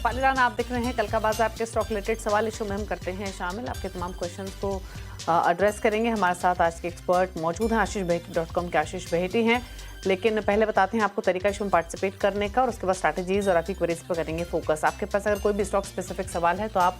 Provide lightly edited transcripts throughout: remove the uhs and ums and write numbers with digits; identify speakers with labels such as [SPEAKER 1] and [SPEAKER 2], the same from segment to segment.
[SPEAKER 1] दीपाली राणा, आप देख रहे हैं कल का बाजार के स्टॉक रिलेटेड सवाल इस शो में हम करते हैं शामिल। आपके तमाम क्वेश्चंस को एड्रेस करेंगे। हमारे साथ आज के एक्सपर्ट मौजूद हैं, AshishBaheti.com के आशीष बहेटी हैं। लेकिन पहले बताते हैं आपको तरीका शो में पार्टिसिपेट करने का, और उसके बाद स्ट्रैटेजीज और आपकी क्वेरीज पर करेंगे फोकस। आपके पास अगर कोई भी स्टॉक स्पेसिफिक सवाल है तो आप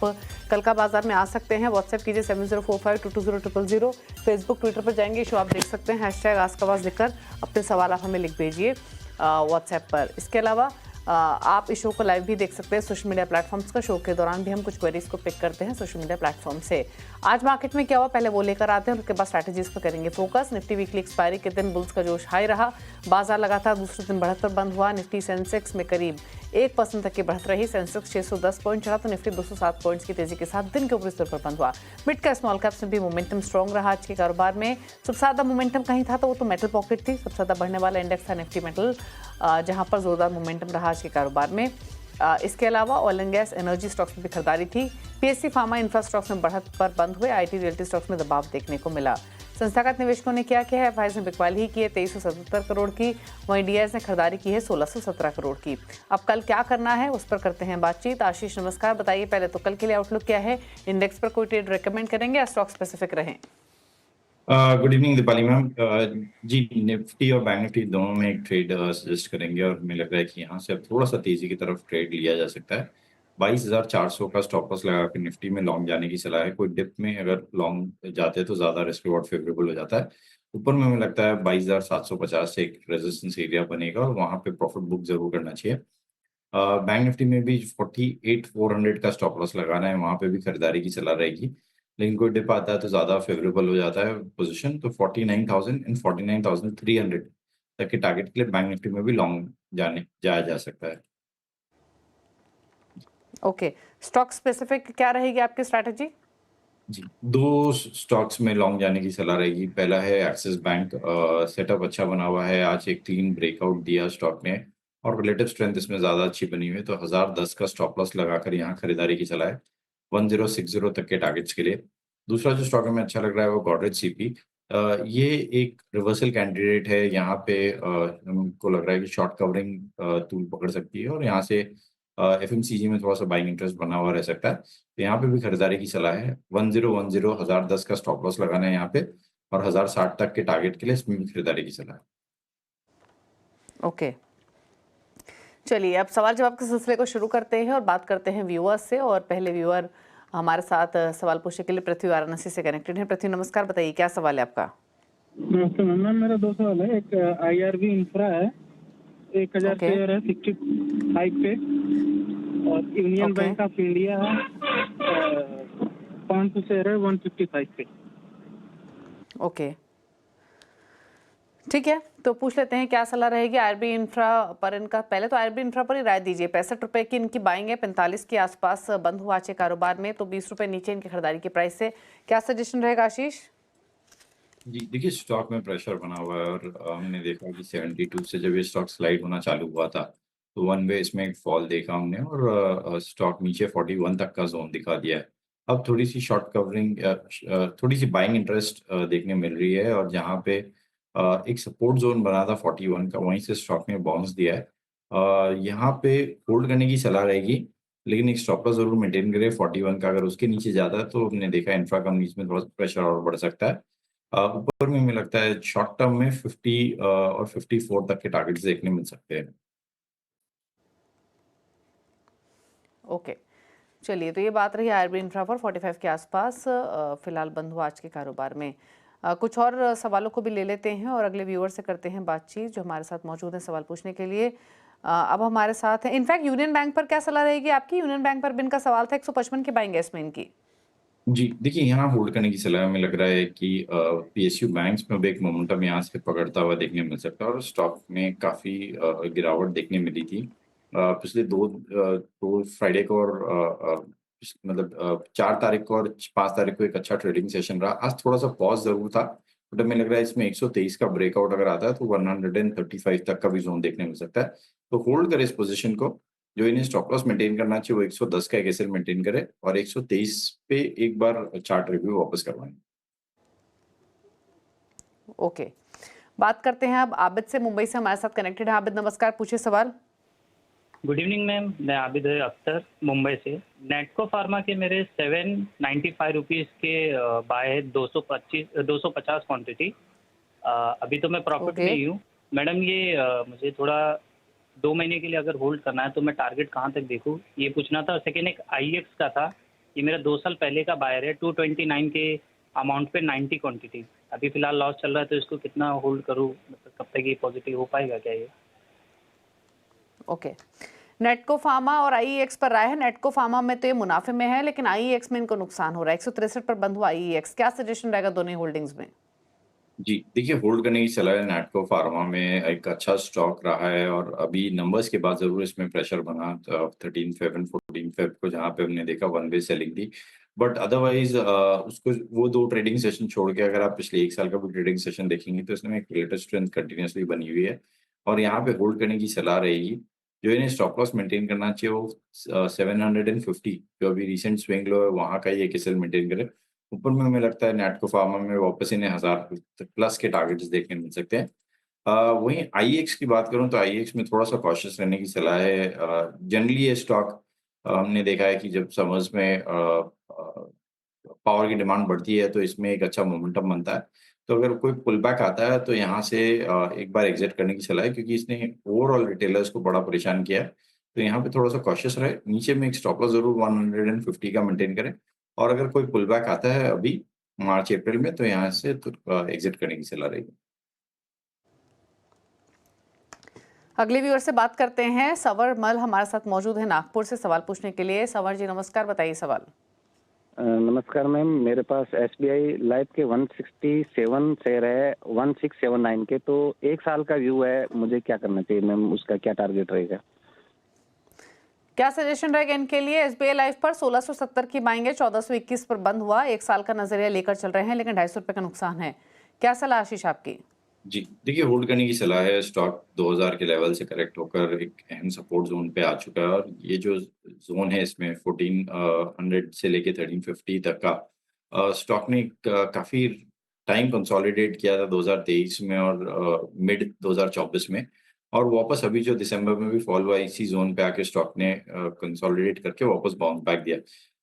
[SPEAKER 1] कल का बाजार में आ सकते हैं। व्हाट्सएप कीजिए 7045220000। फेसबुक ट्विटर पर जाएंगे, शो आप देख सकते हैं। #आस्क-आवाज लिखकर अपने सवाल आप हमें लिख भेजिए व्हाट्सएप पर। इसके अलावा आप इस शो को लाइव भी देख सकते हैं सोशल मीडिया प्लेटफॉर्म्स का। शो के दौरान भी हम कुछ क्वेरीज को पिक करते हैं सोशल मीडिया प्लेटफॉर्म से। आज मार्केट में क्या हुआ पहले वो लेकर आते हैं, उसके बाद स्ट्रैटेजीज पर करेंगे फोकस। निफ्टी वीकली एक्सपायरी के दिन बुल्स का जोश हाई रहा। बाजार लगातार दूसरे दिन बढ़त पर बंद हुआ। निफ्टी सेंसेक्स में करीब 1% तक की बढ़त रही। सेंसेक्स 610 पॉइंट चढ़ा तो निफ्टी 207 पॉइंट्स की तेजी के साथ दिन के ऊपरी स्तर पर बंद हुआ। मिड कैप स्मॉल कैप्स में भी मोमेंटम स्ट्रॉन्ग रहा। आज के कारोबार में सबसे ज्यादा मोमेंटम कहीं था तो वो तो मेटल पॉकेट थी। सबसे ज्यादा बढ़ने वाला इंडेक्स था निफ्टी मेटल, जहां पर जोरदार मोमेंटम रहा आज के कारोबार में। इसके अलावा oil and gas, energy stocks में भी खरीदारी थी। पीएससी फार्मा, इंफ्रा स्टॉक्स में बढ़त पर बंद हुए। आईटी रियल्टी स्टॉक्स में दबाव देखने को मिला। संस्थागत निवेशकों ने क्या किया है? एफआईज ने बिकवाली ही की है 2377 करोड़ की, वहीं डीआईएस ने खरीदारी की है 1617 करोड़ की। अब कल क्या करना है उस पर करते हैं बातचीत। आशीष नमस्कार, बताइए पहले तो कल के लिए आउटलुक क्या है? इंडेक्स पर कोई ट्रेड रेकमेंड करेंगे या स्टॉक स्पेसिफिक रहें?
[SPEAKER 2] Good evening Deepali ma'am. जी, निफ्टी और बैंक निफ्टी दोनों में एक ट्रेड सजेस्ट करेंगे और हमें लग रहा है कि यहाँ से अब थोड़ा सा तेजी की तरफ ट्रेड लिया जा सकता है। 22,400 का स्टॉप लॉस लगा के निफ्टी में लॉन्ग जाने की सलाह है। कोई डिप में अगर लॉन्ग जाते हैं तो ज्यादा रिस्क रिवॉर्ड फेवरेबल हो जाता है। ऊपर में हमें लगता है 22,750 से एक रेजिस्टेंस एरिया बनेगा और वहां पे प्रॉफिट बुक जरूर करना चाहिए। बैंक निफ्टी में भी 48,400 का स्टॉप लॉस लगाना है, वहां पे भी खरीदारी की सलाह रहेगी। लेकिन कोई डिप आता है तो ज्यादा फेवरेबल हो जाता है पोजीशन, तो 49,000 एंड 49,300 तक के टारगेट के लिए बैंक निफ्टी में भी लॉन्ग जाया जा सकता है।
[SPEAKER 1] ओके, स्टॉक स्पेसिफिक क्या रहेगी आपकी स्ट्रैटेजी?
[SPEAKER 2] जी, दो स्टॉक्स में लॉन्ग जाने की सलाह रहेगी। पहला है एक्सिस बैंक। सेटअप अच्छा बना हुआ है, आज एक क्लीन ब्रेकआउट दिया स्टॉक ने और रिलेटिव स्ट्रेंथ इसमें ज्यादा अच्छी बनी हुई है, तो 1010 का स्टॉप लॉस लगाकर यहाँ खरीदारी की सलाह है 1060 तक के टारगेट्स के लिए। दूसरा जो स्टॉक हमें अच्छा लग रहा है वो गॉडरेज सीपी। ये एक रिवर्सल कैंडिडेट है। यहाँ पे हमको लग रहा है कि शॉर्ट कवरिंग टूल पकड़ सकती है और यहाँ से एफएमसीजी में थोड़ा सा बाइंग इंटरेस्ट बना हुआ रह सकता है, तो यहाँ पे भी खरीदारी की सलाह है। 1010 का स्टॉप लॉस लगाना है यहाँ पे और 1060 तक के टारगेट के लिए इसमें भी खरीदारी की सलाह है।
[SPEAKER 1] ओके, चलिए अब सवाल जवाब के सिलसिले को शुरू करते हैं और बात करते हैं व्यूअर्स से। और पहले व्यूअर हमारे साथ सवाल पूछने के लिए पृथ्वी वाराणसी से कनेक्टेड है। पृथ्वी नमस्कार, बताइए क्या सवाल है आपका?
[SPEAKER 3] नमस्ते मैम, मेरा दो सवाल है। एक IRB इंफ्रा है, 1000
[SPEAKER 1] ओके
[SPEAKER 3] शेयर है 65 पे, और union
[SPEAKER 1] okay
[SPEAKER 3] bank of India है 500 शेयर है 155 पे।
[SPEAKER 1] ओके, ठीक है, तो पूछ लेते हैं क्या सलाह रहेगी आईआरबी इंफ्रा पर इनका। पहले तो आईआरबी इंफ्रा पर ही राय दीजिए। 65 रुपए की इनकी बाइंग है, 45 के आसपास बंद हुआ आज के कारोबार में, तो 20 रुपए नीचे इनकी खरीदारी की प्राइस से। क्या सजेशन रहेगा आशीष?
[SPEAKER 2] जी देखिए, स्टॉक में प्रेशर बना हुआ है और हमने देखा कि 72 से जब ये स्टॉक स्लाइड होना चालू हुआ था तो वन वे इसमें एक फॉल देखा हमने और स्टॉक नीचे 41 तक का जोन दिखा दिया है। अब थोड़ी सी शॉर्ट कवरिंग, थोड़ी सी बाइंग इंटरेस्ट देखने मिल रही है और जहाँ पे एक सपोर्ट जोन बना था 41 का, वहीं से स्टॉक ने बाउंस दिया है। यहाँ पे होल्ड करने की सलाह रहेगी, लेकिन एक स्टॉप लॉस जरूर मेंटेन करें 41 का। अगर उसके नीचे जाता है तो हमने देखा इंफ्रा कंपनीज में थोड़ा सा प्रेशर और बढ़ सकता है। ऊपर में हमें लगता है शॉर्ट टर्म में 50 और 54 तक के टारगेट्स देखने मिल सकते हैं।
[SPEAKER 1] ओके, चलिए, तो ये बात रही आईआरबी इंफ्रा पर 45 के आसपास फिलहाल बंद हुआ आज के कारोबार में। कुछ और सवालों को भी ले लेते हैं और अगले व्यूअर से करते हैं बातचीत जो हमारे साथ मौजूद हैं सवाल पूछने के लिए। अब हमारे साथ है इनफैक्ट यूनियन बैंक पर क्या सलाह रहेगी आपकी? यूनियन बैंक पर भी इनका सवाल था, 155 की बाइंग है इसमें इनकी।
[SPEAKER 2] जी देखिए, यहाँ होल्ड करने की सलाह हमें लग रहा है कि पीएसयू बैंक्स में भी एक मोमेंटम यहाँ से पकड़ता हुआ देखने मिल सकता है और स्टॉक में काफी गिरावट देखने मिली थी पिछले दो फ्राइडे को और मतलब 4 तारीख को और 5 तारीख को एक अच्छा ट्रेडिंग सेशन रहा। आज थोड़ा सा पॉज जरूर था, बट हमें लग रहा है इसमें 123 का ब्रेकआउट अगर आता है तो 135 तक का भी जोन देखने मिल सकता है। तो होल्ड करें इस पोजीशन को। जो इन्हें स्टॉप लॉस मेंटेन करना चाहिए वो 110 का एक एसएल मेंटेन करे और 123 पे एक बार चार्ट रिव्यू वापस करवाएं।
[SPEAKER 1] ओके, बात करते हैं अब आबिद से, मुंबई से हमारे साथ कनेक्टेड है। आबिद नमस्कार, पूछिए सवाल।
[SPEAKER 4] गुड इवनिंग मैम, मैं आबिद अख्तर मुंबई से। नेटको फार्मा के मेरे 795 रुपीज़ के बाय है 250 क्वांटिटी। अभी तो मैं प्रॉफिट
[SPEAKER 1] ओके।
[SPEAKER 4] में ही हूँ मैडम। ये मुझे थोड़ा 2 महीने के लिए अगर होल्ड करना है तो मैं टारगेट कहाँ तक देखूँ, ये पूछना था। सेकेंड एक IEX का था, ये मेरा 2 साल पहले का बायर है, 229 के अमाउंट पे 90 क्वांटिटी। अभी फिलहाल लॉस चल रहा है तो इसको कितना होल्ड करूँ, मतलब कब तक ये पॉजिटिव हो पाएगा क्या ये?
[SPEAKER 1] ओके। नेटको फार्मा और आईईएक्स पर राय है। नेटको फार्मा में तो ये मुनाफे में है, लेकिन आईईएक्स में इनको नुकसान हो रहा है। 163 पर बंद हुआ आईईएक्स। क्या सजेशन रहेगा दोनों होल्डिंग्स में?
[SPEAKER 2] जी देखिए, होल्ड करने की सलाह है। नैटको फार्मा में एक अच्छा स्टॉक रहा है और अभी नंबर्स के बाद जरूर इसमें प्रेशर बना 13 फेब एंड 14 फेब को, जहाँ पे हमने देखा वन वे सेलिंग थी। बट अदरवाइज उसको वो 2 ट्रेडिंग सेशन छोड़ के अगर आप पिछले 1 साल का भी ट्रेडिंग सेशन देखेंगे तो इसमें एक लेटेस्ट स्ट्रेंथ कंटिन्यूसली बनी हुई है और यहाँ पे होल्ड करने की सलाह रहेगी। जो इन्हें स्टॉप लॉस मेंटेन करना चाहिए वो 750, जो अभी रिसेंट स्विंग लो है वहाँ का ही एक एसएल मेंटेन करे। ऊपर में हमें लगता है नेटको फार्मा में वापस इन्हें 1000 प्लस के टारगेट्स देखने मिल सकते हैं। वहीं आईएक्स की बात करूं तो आईएक्स में थोड़ा सा कॉशियस रहने की सलाह है। जनरली ये स्टॉक हमने देखा है कि जब समर्स में पावर की डिमांड बढ़ती है तो इसमें एक अच्छा मोमेंटम बनता है। तो अगर कोई पुल बैक आता है तो यहाँ से एक बार एग्जिट करने की सलाह है, क्योंकि इसने ओवरऑल रिटेलर्स को बड़ा परेशान किया है। तो यहाँ पे थोड़ा सा कॉशियस रहे। नीचे में एक स्टॉप लॉस जरूर 150 का मेंटेन करें और अगर कोई पुल बैक आता है अभी मार्च अप्रैल में तो यहाँ से तो एग्जिट करने की सलाह रहेगी।
[SPEAKER 1] अगले व्यूअर से बात करते हैं। सवर मल हमारे साथ मौजूद है नागपुर से सवाल पूछने के लिए। सवर जी नमस्कार, बताइए सवाल।
[SPEAKER 5] नमस्कार मैम, मेरे पास SBI लाइफ के 167 शेयर है 1679 के, तो 1 साल का व्यू है, मुझे क्या करना चाहिए मैम, उसका क्या टारगेट रहेगा?
[SPEAKER 1] क्या सजेशन रहेगा इनके लिए? एसबीआई लाइफ पर 1670 की बाइंग है, 1421 पर बंद हुआ। 1 साल का नजरिया लेकर चल रहे हैं, लेकिन 250 रुपए का नुकसान है। क्या सलाह आशीष आपकी?
[SPEAKER 2] जी देखिए, होल्ड करने की सलाह है। स्टॉक 2000 के लेवल से करेक्ट होकर एक अहम सपोर्ट जोन पे आ चुका है और ये जो जोन है इसमें 1400 से लेके 1350 तक का स्टॉक ने काफी टाइम कंसोलिडेट किया था 2023 में और मिड 2024 में, और वापस अभी जो दिसंबर में भी फॉल हुआ इसी जोन पे आके स्टॉक ने कंसोलिडेट करके वापस बाउंस बैक दिया।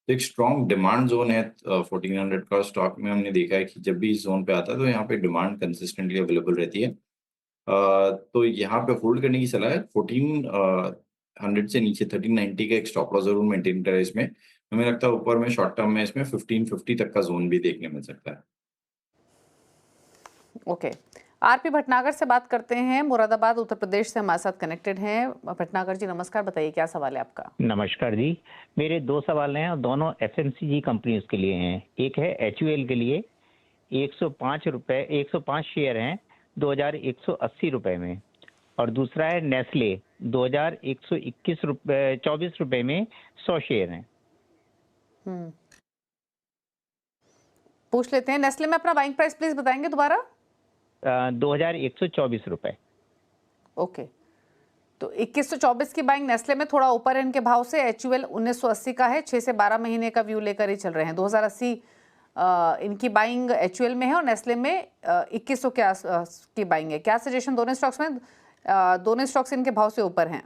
[SPEAKER 2] तो एक स्ट्रॉन्ग डिमांड जोन है 1400 का। स्टॉक में हमने देखा है कि जब भी इस जोन पे आता है तो यहाँ पे डिमांड कंसिस्टेंटली अवेलेबल रहती है। तो यहाँ पे होल्ड करने की सलाह है। 1400 से नीचे 1390 का एक स्टॉप लॉस जरूर मेंटेन करें इसमें। हमें लगता है ऊपर में शॉर्ट टर्म में इसमें 1550 तक का जोन भी देखने मिल सकता है।
[SPEAKER 1] ओके। आरपी भटनागर से बात करते हैं, मुरादाबाद उत्तर प्रदेश से हमारे साथ कनेक्टेड हैं। भटनागर जी नमस्कार, बताइए क्या सवाल है आपका?
[SPEAKER 6] नमस्कार जी, मेरे 2 सवाल हैं और दोनों FMCG कंपनीज के लिए हैं। एक है HUL के लिए 105 शेयर हैं 2180 रुपए में, और दूसरा है नेस्ले 24 रुपए में 100 शेयर हैं।
[SPEAKER 1] पूछ लेते हैं। नेस्ले में अपना बाइंग प्राइस प्लीज बताएंगे दोबारा?
[SPEAKER 6] 2124 रुपए।
[SPEAKER 1] ओके, तो 2124 की बाइंग नेस्ले में थोड़ा ऊपर है इनके भाव से। HUL 1980 का है, 6 से 12 महीने का व्यू लेकर ही चल रहे हैं। 2080 इनकी बाइंग HUL में है और नेस्ले में 2100 के आस की बाइंग है। क्या सजेशन दोनों स्टॉक्स में? दोनों स्टॉक्स इनके भाव से ऊपर हैं।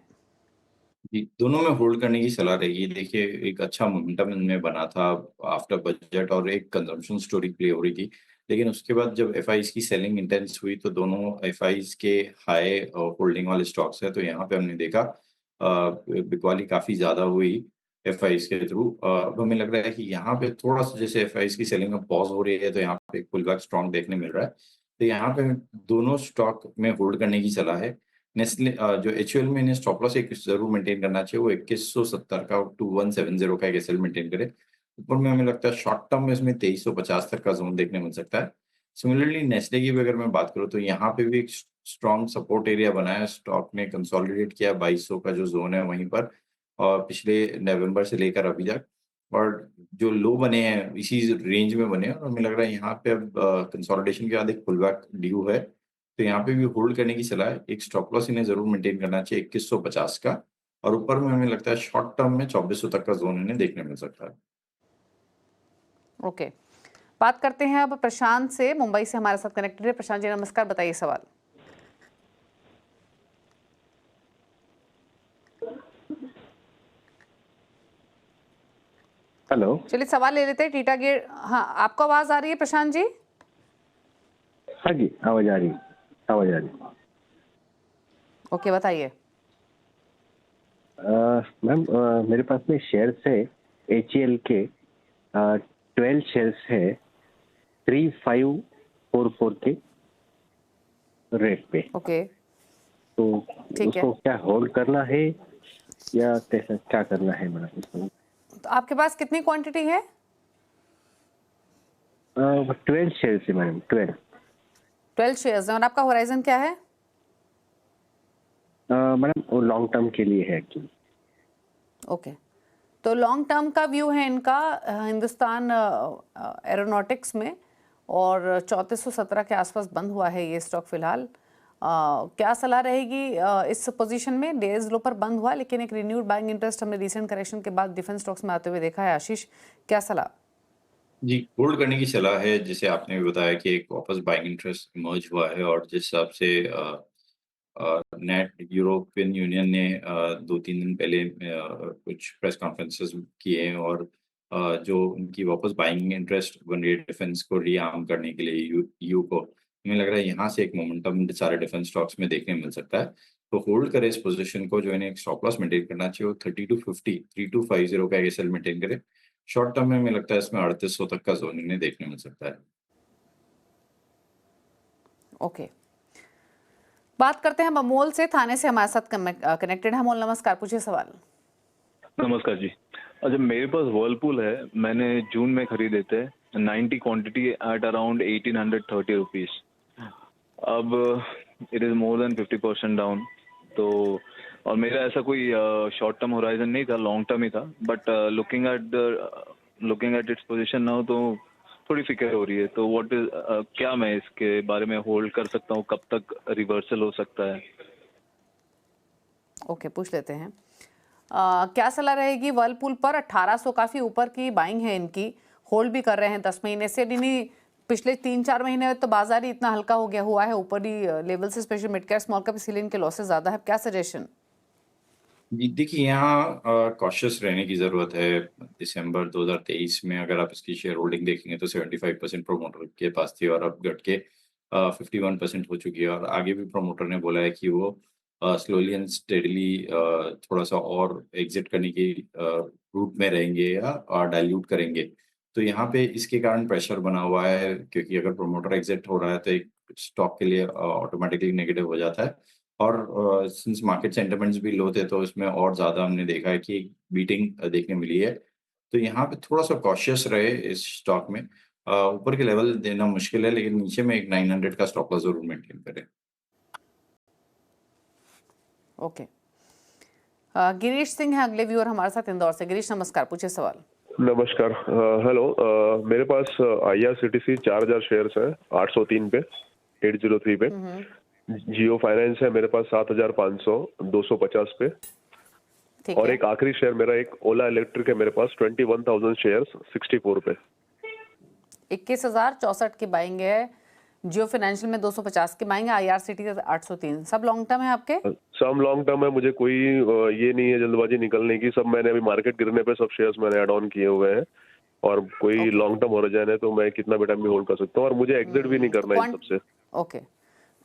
[SPEAKER 2] जी, दोनों में होल्ड करने की सलाह रहेगी। देखिए, एक अच्छा मोमेंटम इनमें बना था आफ्टर बजट और एक कंजम्पशन स्टोरी प्ले हो रही थी, लेकिन उसके बाद जब एफआईज की सेलिंग इंटेंस हुई तो दोनों एफआईज के हाई होल्डिंग वाले स्टॉक्स है। तो यहाँ पे हमने देखा बिकवाली काफी ज्यादा हुई एफआईज के थ्रू। अब हमें लग रहा है कि यहाँ पे थोड़ा सा जैसे एफआईज की सेलिंग में पॉज हो रही है तो यहाँ पे एक पुल बैक स्ट्रॉन्ग देखने मिल रहा है। तो यहाँ पे दोनों स्टॉक में होल्ड करने की सलाह है। नेस्ले जो HUL में इन्हें स्टॉप लॉस एक जरूर मेंटेन करना चाहिए, वो 2170 का 2170 का एक एसएल मेंटेन करे। ऊपर में हमें लगता है शॉर्ट टर्म में इसमें 2350 तक का जोन देखने मिल सकता है। सिमिलरली नेस्ले की भी अगर मैं बात करूँ तो यहाँ पे भी एक स्ट्रॉन्ग सपोर्ट एरिया बना है। स्टॉक ने कंसोलिडेट किया 2200 का जो जोन है वहीं पर, और पिछले नवंबर से लेकर अभी तक, और जो लो बने हैं इसी रेंज में बने हैं। और हमें लग रहा है यहाँ पे अब कंसोलिडेशन के बाद एक पुल बैक ड्यू है। तो यहाँ पे भी होल्ड करने की सलाह है। एक स्टॉप लॉस इन्हें जरूर मेंटेन करना चाहिए 2150 का, और ऊपर में हमें लगता है शॉर्ट टर्म में 2400 तक का जोन इन्हें देखने मिल सकता है।
[SPEAKER 1] ओके, बात करते हैं अब प्रशांत से, मुंबई से हमारे साथ कनेक्टेड है। प्रशांत जी नमस्कार, बताइए सवाल।
[SPEAKER 5] हेलो।
[SPEAKER 1] चलिए सवाल ले लेते हैं टीटागेट। हाँ, आपको आवाज आ रही है प्रशांत जी?
[SPEAKER 5] हाँ जी, आवाज आ रही है, आवाज आ रही है।
[SPEAKER 1] ओके, बताइए।
[SPEAKER 5] मैम, मेरे पास में शेयर्स है HCL के, 12 शेयर्स है 3544 के रेट पे।
[SPEAKER 1] ओके,
[SPEAKER 5] तो
[SPEAKER 1] ठीक है।
[SPEAKER 5] उसको क्या होल्ड करना है या कैसा क्या करना है मैडम उसको?
[SPEAKER 1] तो आपके पास कितनी क्वांटिटी है?
[SPEAKER 5] 12 शेयर्स है मैडम, 12।
[SPEAKER 1] 12 शेयर्स हैं। और आपका होराइजन क्या है?
[SPEAKER 5] मैडम वो लॉन्ग टर्म के लिए है एक्चुअली।
[SPEAKER 1] ओके, तो लॉन्ग टर्म का व्यू है इनका हिंदुस्तान एरोनॉटिक्स में, और 3417 के आसपास बंद हुआ है ये स्टॉक फिलहाल। क्या सलाह रहेगी इस पोजीशन में? डेज लो पर बंद हुआ, लेकिन एक रिन्यूड बाइंग इंटरेस्ट हमने रिसेंट करेक्शन के बाद डिफेंस स्टॉक्स में आते हुए देखा है। आशीष, क्या सलाह?
[SPEAKER 2] जी, होल्ड करने की सलाह है। जैसे आपने भी बताया कि एक वापस बाइंग इंटरेस्ट इमर्ज हुआ है, और जिस हिसाब से नेट यूरोपियन यूनियन ने 2-3 दिन पहले कुछ प्रेस कॉन्फ्रेंसेस किए हैं, और जो उनकी वापस बाइंग इंटरेस्ट बन रही है डिफेंस को रीआर्म करने के लिए यू को, हमें लग रहा है यहाँ से एक मोमेंटम सारे डिफेंस स्टॉक्स में देखने मिल सकता है। तो होल्ड करें इस पोजीशन को। जो इन्हें एक स्टॉप लॉस मेंटेन करना चाहिए वो 3250 का एसएल मेंटेन करें। शॉर्ट टर्म में हमें लगता है इसमें 3800 तक का जोन इन्हें देखने मिल सकता है।
[SPEAKER 1] ओके, बात करते हैं हम अमोल से, थाने से हमारे साथ कनेक्टेड है। अमोल नमस्कार, पूछिए सवाल।
[SPEAKER 7] नमस्कार जी। अच्छा, मेरे पास वर्लपूल है, मैंने जून में खरीदे थे 90 क्वांटिटी एट अराउंड 1830 रुपीज। अब it is more than 50% down. तो और मेरा ऐसा कोई शॉर्ट टर्म होराइजन नहीं था, लॉन्ग टर्म ही था, but looking at its position now तो थोड़ी फिक्र हो रही है। तो व्हाट इज क्या मैं इसके बारे में होल्ड कर सकता हूँ? कब तक रिवर्सल हो सकता है?
[SPEAKER 1] ओके, पूछ लेते हैं। क्या सलाह रहेगी वर्लपूल पर? 1800 काफी ऊपर की बाइंग है इनकी, होल्ड भी कर रहे हैं 10 महीने से। नहीं, पिछले 3-4 महीने में तो बाजार ही इतना हल्का हो गया हुआ है ऊपरी लेवल से, special mid cap small cap, इसीलिए इनके लॉसेस ज्यादा है। क्या सजेशन?
[SPEAKER 2] जी, देखिए यहाँ कॉशियस रहने की ज़रूरत है। दिसंबर 2023 में अगर आप इसकी शेयर होल्डिंग देखेंगे तो 75% प्रोमोटर के पास थी, और अब घट के 51% हो चुकी है। और आगे भी प्रोमोटर ने बोला है कि वो स्लोली एंड स्टेडली थोड़ा सा और एग्जिट करने की रूट में रहेंगे या डाइल्यूट करेंगे। तो यहाँ पे इसके कारण प्रेशर बना हुआ है, क्योंकि अगर प्रोमोटर एग्जिट हो रहा है तो एक स्टॉक के लिए ऑटोमेटिकली नेगेटिव हो जाता है। और सिंस मार्केट सेंटिमेंट्स भी लो थे तो इसमें और ज़्यादा हमने देखा है कि बीटिंग देखने मिली है। तो यहाँ पे थोड़ा-सा कॉशियस रहे इस स्टॉक में। ऊपर के लेवल देना मुश्किल है, लेकिन नीचे में एक 900 का स्टॉप लॉस ज़रूर मेंटेन करें।
[SPEAKER 1] ओके, गिरीश सिंह है अगले व्यूअर हमारे साथ इंदौर से। गिरीश नमस्कार, पूछिए सवाल।
[SPEAKER 8] नमस्कार। हेलो। मेरे पास IRCTC 4000 शेयर्स है 803 पे, 803 पे। जियो फाइनेंस है मेरे पास 7500 250 पे।
[SPEAKER 1] ठीक
[SPEAKER 8] और
[SPEAKER 1] है।
[SPEAKER 8] एक आखिरी शेयर मेरा एक ओला इलेक्ट्रिक है मेरे पास 21,000 शेयर्स 64 पे।
[SPEAKER 1] 21,064 की बाइंग है। जियो फाइनेंशियल में 250 की बाइंग है। IRCTC 803। सब लॉन्ग टर्म है आपके?
[SPEAKER 8] सब लॉन्ग टर्म है, मुझे कोई ये नहीं है जल्दबाजी निकलने की। सब मैंने अभी मार्केट गिरने पे सब शेयर्स मैंने ऐड ऑन किए हुए हैं, और कोई लॉन्ग टर्म होराइजन है तो मैं कितना भी टाइम भी होल्ड कर सकता हूँ, और मुझे एग्जिट भी नहीं करना इन सबसे।
[SPEAKER 1] ओके,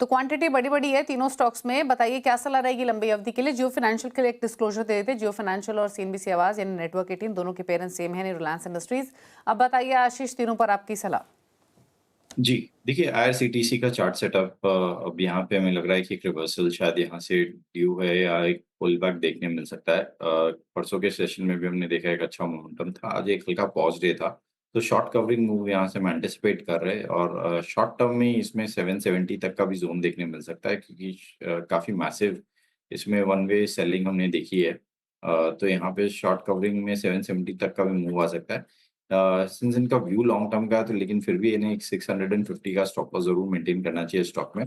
[SPEAKER 1] तो क्वांटिटी बड़ी बड़ी है तीनों स्टॉक्स में। बताइए क्या सलाह रहेगी लंबी अवधि के लिए? जियो फाइनेंशियल के लिए एक डिस्क्लोजर दे देते। जियो फाइनेंशियल और CNBC आवाज यानी नेटवर्क 18 दोनों के पेरेंट्स सेम है, रिलायंस इंडस्ट्रीज। अब बताइए आशीष, तीनों पर आपकी सलाह।
[SPEAKER 2] जी, देखिए IRCTC का चार्ट सेटअप अब यहाँ पे हमें लग रहा है कि एक रिवर्सल शायद यहाँ से ड्यू है, या एक पुल बैक देखने मिल सकता है। परसों के सेशन में भी हमने देखा एक अच्छा मोमेंटम था, आज एक हल्का पॉज डे था। तो शॉर्ट कवरिंग मूव यहाँ से हम एंटिसिपेट कर रहे हैं, और शॉर्ट टर्म में इसमें 770 तक का भी जोन देखने मिल सकता है, क्योंकि काफ़ी मैसिव इसमें वन वे सेलिंग हमने देखी है। तो यहाँ पे शॉर्ट कवरिंग में 770 तक का भी मूव आ सकता है। सिंस इनका व्यू लॉन्ग टर्म का है, तो लेकिन फिर भी इन्हें एक 650 का स्टॉप लॉस ज़रूर मेंटेन करना चाहिए स्टॉक में।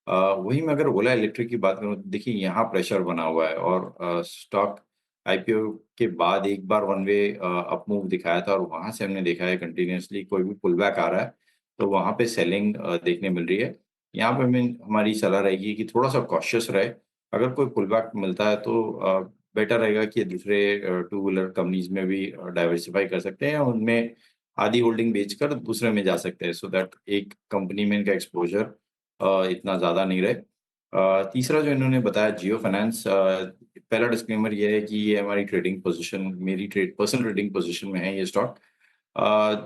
[SPEAKER 2] वहीं मैं अगर ओला इलेक्ट्रिक की बात करूँ तो देखिए यहाँ प्रेशर बना हुआ है, और स्टॉक IPO के बाद एक बार वन वे अप मूव दिखाया था, और वहाँ से हमने देखा है कंटिन्यूअसली कोई भी पुल बैक आ रहा है तो वहाँ पे सेलिंग देखने मिल रही है। यहाँ पे हमारी सलाह रहेगी कि थोड़ा सा कॉशियस रहे। अगर कोई पुल बैक मिलता है तो बेटर रहेगा कि दूसरे टू व्हीलर कंपनीज में भी डाइवर्सिफाई कर सकते हैं, उनमें आधी होल्डिंग बेचकर दूसरे में जा सकते हैं, सो दैट एक कंपनी में इनका एक्सपोजर इतना ज़्यादा नहीं रहे। तीसरा जो इन्होंने बताया जियो फाइनेंस, पहला डिस्क्लेमर ये है कि ये हमारी ट्रेडिंग पोजीशन, मेरी पर्सनल ट्रेडिंग पोजीशन में है ये स्टॉक।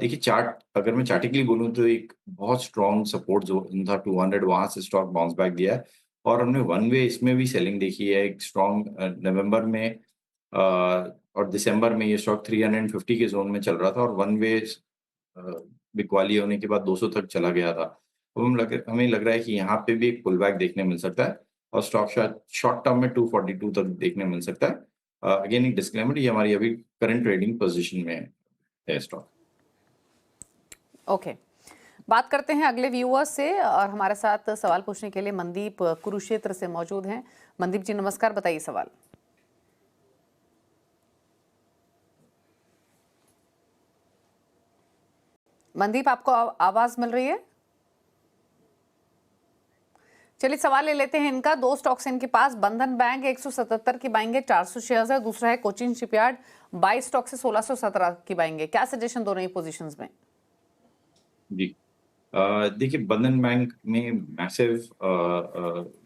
[SPEAKER 2] देखिए चार्ट, अगर मैं चार्टिकली बोलूँ तो एक बहुत स्ट्रॉन्ग सपोर्ट जोन था 200, वहाँ से स्टॉक बाउंस बैक दिया है और हमने वन वे इसमें भी सेलिंग देखी है। एक स्ट्रॉन्ग नवंबर में और दिसंबर में ये स्टॉक 350 के जोन में चल रहा था और वन वे बिकवाली होने के बाद 200 तक चला गया था। तो हमें लग रहा है कि यहाँ पे भी एक पुल बैक देखने मिल सकता है और स्टॉक शायद शॉर्ट टर्म में 242 तक देखने मिल सकता है। अगेन एक डिस्क्लेमर, ये हमारी अभी करंट ट्रेडिंग पोजीशन में है स्टॉक।
[SPEAKER 1] ओके, बात करते हैं अगले व्यूअर्स से और हमारे साथ सवाल पूछने के लिए मनदीप कुरुक्षेत्र से मौजूद हैं। मनदीप जी नमस्कार, बताइए सवाल। मनदीप, आपको आवाज मिल रही है? चलिए सवाल ले लेते हैं इनका। दो स्टॉक्स इनके पास, बंधन बैंक 177 की बाइंग है, 400 शेयर्स है। दूसरा है कोचिन शिपयार्ड, 22 स्टॉक से 1617 की बाइंग है। क्या सजेशन दोनों ही पोजीशंस में?
[SPEAKER 2] जी, देखिए बंधन बैंक में मैसिव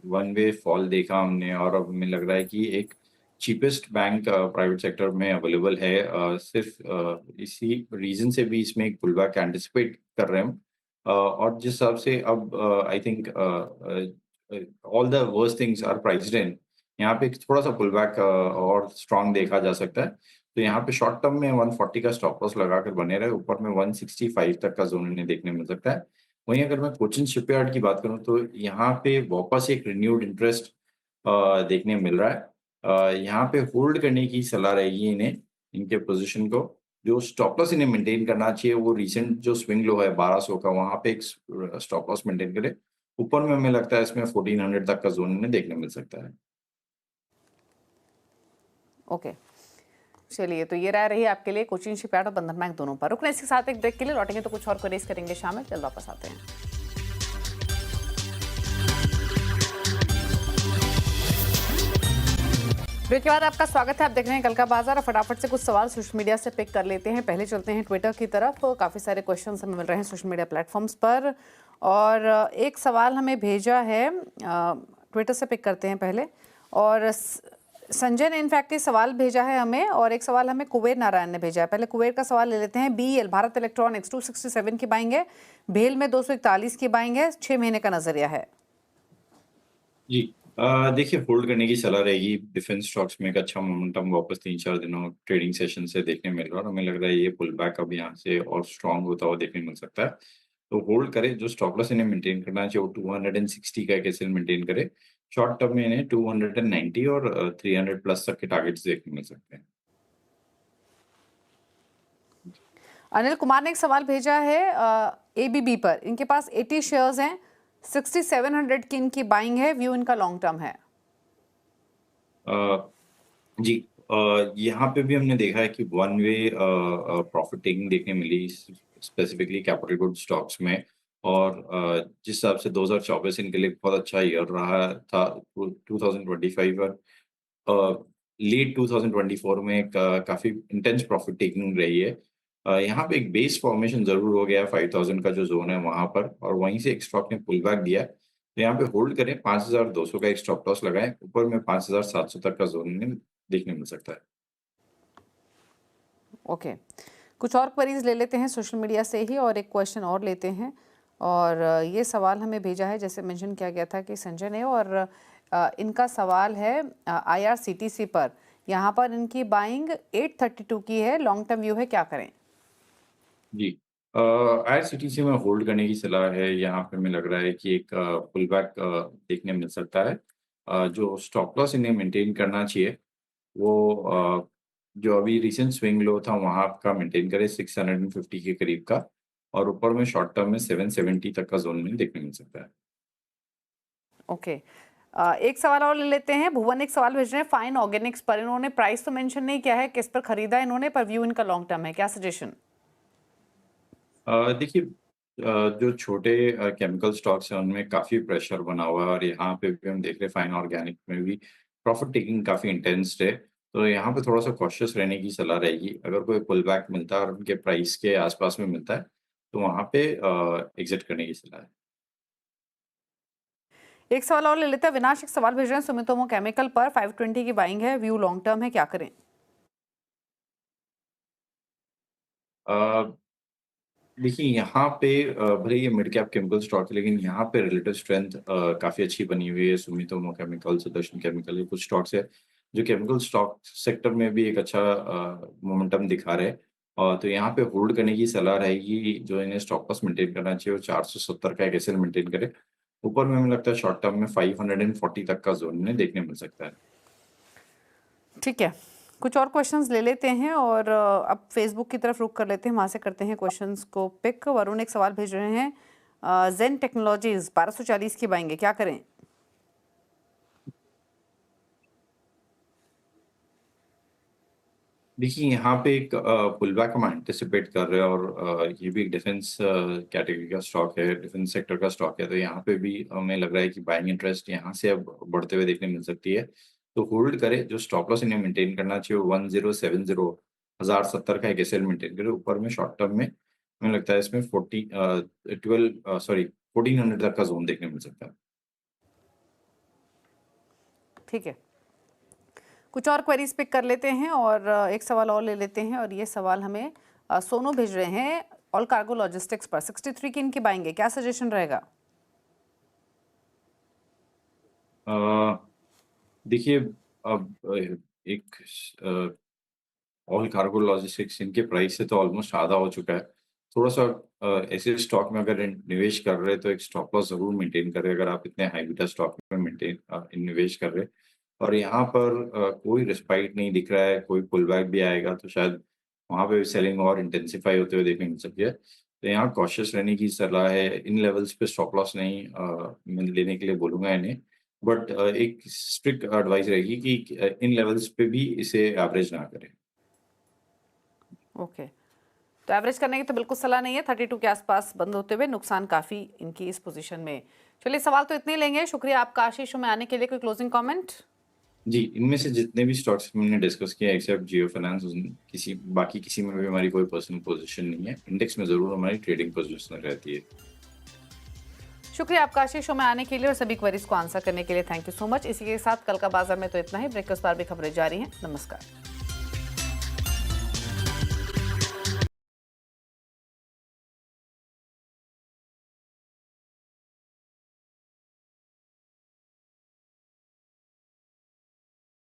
[SPEAKER 2] वन वे फॉल देखा हमने और अब हमें लग रहा है कि एक चीपेस्ट बैंक प्राइवेट सेक्टर में अवेलेबल है। सिर्फ इसी रीजन से भी इसमें एक पुल बैक एंटिसिपेट कर रहे हैं हम। और जिस हिसाब से अब I think all the worst things are priced in, यहाँ पे थोड़ा सा पुल बैक और स्ट्रांग देखा जा सकता है। तो यहाँ पे शॉर्ट टर्म में 140 का स्टॉप लॉस लगाकर बने रहे, ऊपर में 165 तक का जोन इन्हें देखने मिल सकता है। वहीं अगर मैं कोचिन शिपयार्ड की बात करूं तो यहाँ पे वापस एक रिन्यूड इंटरेस्ट देखने मिल रहा है। यहाँ पे होल्ड करने की सलाह रहेगी इन्हें, इनके पोजीशन को। जो स्टॉप लॉस इन्हें मेंटेन करना चाहिए वो रिसेंट जो स्विंग लो है 1200 का, वहाँ पे एक स्टॉप लॉस मेंटेन करे। ऊपर में हमें लगता है इसमें 1400 तक का जोन इन्हें देखने मिल सकता है।
[SPEAKER 1] ओके, चलिए तो ये राय रही आपके लिए कोचिन शिपयार्ड और बंधन बैंक दोनों पर। रुकने इसके साथ एक ब्रेक के लिए, लौटेंगे तो कुछ और क्वेरीज करेंगे शामिल। जल्द वापस आते हैं। ब्रेक के बाद आपका स्वागत है। आप देख रहे हैं कल का बाजार और फटाफट से कुछ सवाल सोशल मीडिया से पिक कर लेते हैं। पहले चलते हैं ट्विटर की तरफ। काफ़ी सारे क्वेश्चंस हमें मिल रहे हैं सोशल मीडिया प्लेटफॉर्म्स पर और एक सवाल हमें भेजा है, ट्विटर से पिक करते हैं पहले। और संजय ने इनफैक्ट ये सवाल भेजा है हमें और एक सवाल हमें कुबेर नारायण ने भेजा है। पहले कुबेर का सवाल ले लेते हैं। बीएल भारत इलेक्ट्रॉनिक्स 267 की बाइंग है, भेल में 241 की बाइंग है, 6 महीने का नजरिया है।
[SPEAKER 2] जी, देखिए होल्ड करने की सलाह रहेगी। डिफेंस स्टॉक्स में एक अच्छा मोमेंटम वापस 3-4 दिनों ट्रेडिंग सेशन से देखने मिल रहा है और हमें लग रहा है ये पुल बैक अब यहाँ से और स्ट्रांग होता हुआ देखने मिल सकता है। तो होल्ड करें। जो स्टॉप लॉस इन्हें मेंटेन करना चाहिए वो 260 का कैसे मेंटेन करे। शॉर्ट टर्म में इन्हें 290 और 300 प्लस तक के टारगेट्स देखने मिल सकते हैं।
[SPEAKER 1] अनिल कुमार ने एक सवाल भेजा है एबीबी पर। इनके पास 80 शेयर्स हैं, 6700 की इनकी बाइंग है, व्यू इनका लॉन्ग टर्म है।
[SPEAKER 2] जी, यहाँ पे भी हमने देखा है कि वन वे प्रॉफिट टेकिंग देखने मिली स्पेसिफिकली कैपिटल गुड स्टॉक्स में। और जिस हिसाब से 2024 इनके लिए बहुत अच्छा ईयर रहा था, 2025 और लेट 2024 में काफी इंटेंस प्रॉफिट टेकिंग रही है। यहाँ पे एक बेस फॉर्मेशन जरूर हो गया 5000 का जो जोन है वहां पर, और वहीं से एक स्टॉक ने पुल बैक दिया। तो यहाँ पे होल्ड करें, 5200 का एक स्टॉप लॉस लगाएं, ऊपर में 5700 तक का जोन देखने मिल सकता है।
[SPEAKER 1] ओके, कुछ और क्वेरीज ले लेते हैं सोशल मीडिया से ही और एक क्वेश्चन और लेते हैं। और ये सवाल हमें भेजा है, जैसे मेंशन किया गया था कि संजय ने, और इनका सवाल है IRCTC पर। यहाँ पर इनकी बाइंग 832 की है, लॉन्ग टर्म व्यू है, क्या करें?
[SPEAKER 2] जी, IRCTC में होल्ड करने की सलाह है। यहाँ पे हमें लग रहा है कि एक पुल बैक देखने मिल सकता है। जो स्टॉप लॉस इन्हें मेंटेन करना चाहिए वो जो अभी रिसेंट स्विंग लो था वहाँ का मेंटेन करे 650 के करीब का, और ऊपर में शॉर्ट टर्म में 770 तक का जोन में देखने मिल सकता है।
[SPEAKER 1] ओके, एक सवाल और ले लेते हैं। भुवन एक सवाल भेज रहे हैं फाइन ऑर्गेनिक्स पर। इन्होंने प्राइस तो मेंशन नहीं किया है किस पर खरीदा इन्होंने, पर व्यू इनका लॉन्ग टर्म है, क्या सजेशन?
[SPEAKER 2] देखिए, जो छोटे केमिकल स्टॉक्स हैं उनमें काफ़ी प्रेशर बना हुआ है और यहाँ पे भी हम देख रहे हैं फाइन ऑर्गेनिक में भी प्रॉफिट टेकिंग काफ़ी इंटेंस है। तो यहाँ पे थोड़ा सा कॉशियस रहने की सलाह रहेगी। अगर कोई पुल बैक मिलता है और उनके प्राइस के आसपास में मिलता है तो वहाँ पे एग्जिट करने की सलाह है।
[SPEAKER 1] एक सवाल और ले लेते हैं। विनाश एक सवाल भेज रहे हैं, सुमितोमो केमिकल पर 520 की बाइंग है, व्यू लॉन्ग टर्म है, क्या करें?
[SPEAKER 2] अ, देखिए यहाँ पे भले ही ये मिड कैप केमिकल स्टॉक है लेकिन यहाँ पे रिलेटिव स्ट्रेंथ काफ़ी अच्छी बनी हुई है। सुमितोमो केमिकल, सुदर्शन केमिकल, ये कुछ स्टॉक्स है जो केमिकल स्टॉक सेक्टर में भी एक अच्छा मोमेंटम दिखा रहे हैं। तो यहाँ पे होल्ड करने की सलाह रहेगी। जो इन्हें स्टॉप लॉस मेंटेन करना चाहिए वो 470 का एक एसएल मेंटेन करे। ऊपर में हमें लगता है शॉर्ट टर्म में 540 तक का जोन इन्हें देखने मिल सकता है।
[SPEAKER 1] ठीक है, कुछ और क्वेश्चंस ले लेते हैं और अब फेसबुक की तरफ रुख कर लेते हैं, वहाँ से करते हैं क्वेश्चंस को पिक। वरुण एक सवाल भेज रहे हैं, जेन टेक्नोलॉजीज 1240 की बाइंग है, क्या करें?
[SPEAKER 2] देखिए यहाँ पे एक पुल बैक हम एंटिसिपेट कर रहे हैं और ये भी एक डिफेंस कैटेगरी का स्टॉक है, डिफेंस सेक्टर का स्टॉक है। तो यहाँ पे भी हमें लग रहा है कि बाइंग इंटरेस्ट यहाँ से अब बढ़ते हुए देखने मिल सकती है। तो होल्ड करें। जो स्टॉप लॉस इन्हें मेंटेन करना चाहिए 1070, 1070 का एक एसएल मेंटेन करें। ऊपर में शॉर्ट टर्म में हमें लगता है इसमें 1400 तक का जोन देखने मिल सकता है।
[SPEAKER 1] ठीक है, कुछ और क्वेरीज पिक कर लेते हैं और एक सवाल और ले लेते हैं। और ये सवाल हमें सोनू भेज रहे हैं, ऑल कार्गो लॉजिस्टिक्स पर 63 की इनकी बाइंग है, क्या सजेशन रहेगा?
[SPEAKER 2] देखिए अब एक ऑल कार्गो लॉजिस्टिक्स इनके प्राइस से तो ऑलमोस्ट आधा हो चुका है। थोड़ा सा ऐसे स्टॉक में अगर निवेश कर रहे हैं तो एक स्टॉप लॉस जरूर मेंटेन करें अगर आप इतने हाई बीटा स्टॉक में निवेश कर रहे हैं। और यहाँ पर कोई रिस्पाइट नहीं दिख रहा है, कोई पुल बैक भी आएगा तो शायद वहाँ पे सेलिंग और इंटेंसिफाई होते हुए देखने मिल सकती है। तो यहाँ कॉशियस रहने की सलाह है। इन लेवल्स पे स्टॉप लॉस नहीं मैं लेने के लिए बोलूंगा इन्हें। बट एक स्ट्रिक्ट एडवाइस रहेगी कि इन लेवल्स पे भी इसे एवरेज ना करें।
[SPEAKER 1] ओके, तो एवरेज करने की तो बिल्कुल सलाह नहीं है। 32 के आसपास बंद होते हुए नुकसान काफ़ी इनकी इस पोजीशन में। चलिए, सवाल तो इतने ही लेंगे। शुक्रिया आपका आशीष में आने के लिए। कोई क्लोजिंग कमेंट?
[SPEAKER 2] जी, इनमें से जितने भी स्टॉक्स हमने डिस्कस किया एक्सेप्ट जियो फाइनेंस, बाकी किसी में भी हमारी कोई पर्सनल पोजीशन नहीं है। इंडेक्स में जरूर हमारी ट्रेडिंग पोजीशन रहती है।
[SPEAKER 1] शुक्रिया आपका आशीष शो में आने के लिए और सभी क्वेरीज को आंसर करने के लिए। Thank you so much. इसी के साथ कल का बाजार में तो इतना ही। ब्रेकफास्ट बार भी खबरें जारी हैं। नमस्कार।